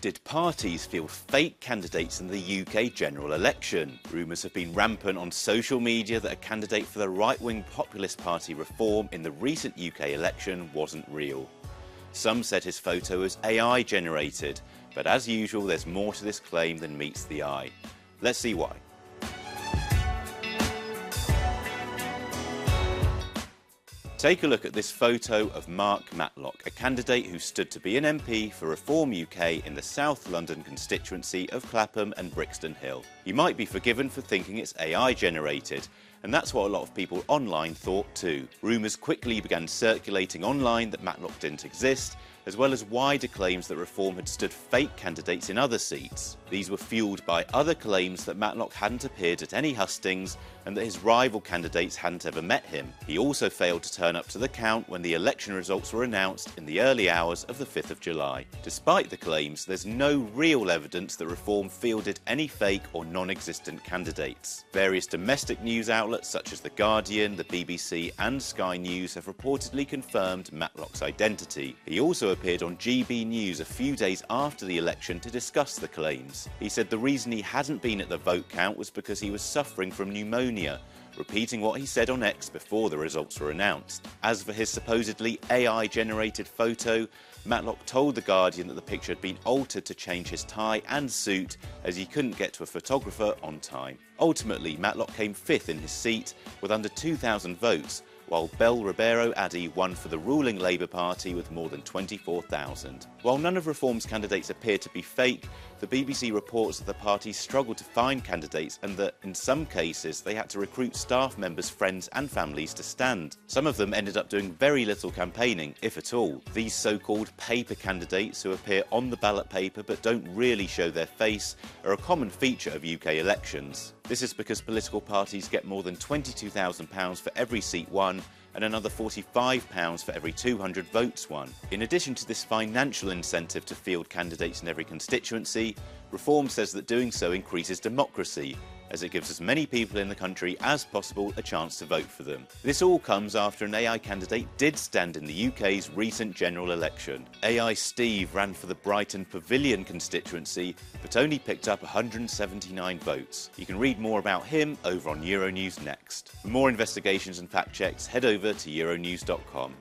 Did parties field fake candidates in the UK general election? Rumours have been rampant on social media that a candidate for the right-wing populist party Reform in the recent UK election wasn't real. Some said his photo was AI generated, but as usual there's more to this claim than meets the eye. Let's see why. Take a look at this photo of Mark Matlock, a candidate who stood to be an MP for Reform UK in the South London constituency of Clapham and Brixton Hill. You might be forgiven for thinking it's AI generated, and that's what a lot of people online thought too. Rumours quickly began circulating online that Matlock didn't exist, as well as wider claims that Reform had stood fake candidates in other seats. These were fuelled by other claims that Matlock hadn't appeared at any hustings and that his rival candidates hadn't ever met him. He also failed to turn up to the count when the election results were announced in the early hours of the 5th of July. Despite the claims, there's no real evidence that Reform fielded any fake or non-existent candidates. Various domestic news outlets such as The Guardian, the BBC and Sky News have reportedly confirmed Matlock's identity. He also appeared on GB News a few days after the election to discuss the claims. He said the reason he hadn't been at the vote count was because he was suffering from pneumonia, repeating what he said on X before the results were announced. As for his supposedly AI-generated photo, Matlock told The Guardian that the picture had been altered to change his tie and suit as he couldn't get to a photographer on time. Ultimately, Matlock came 5th in his seat with under 2,000 votes, while Bel Ribeiro Addy won for the ruling Labour Party with more than 24,000. While none of Reform's candidates appear to be fake, the BBC reports that the party struggled to find candidates and that, in some cases, they had to recruit staff members, friends and families to stand. Some of them ended up doing very little campaigning, if at all. These so-called paper candidates, who appear on the ballot paper but don't really show their face, are a common feature of UK elections. This is because political parties get more than £22,000 for every seat won and another £45 for every 200 votes won. In addition to this financial incentive to field candidates in every constituency, Reform says that doing so increases democracy, as it gives as many people in the country as possible a chance to vote for them. This all comes after an AI candidate did stand in the UK's recent general election. AI Steve ran for the Brighton Pavilion constituency, but only picked up 179 votes. You can read more about him over on Euronews Next. For more investigations and fact checks, head over to euronews.com.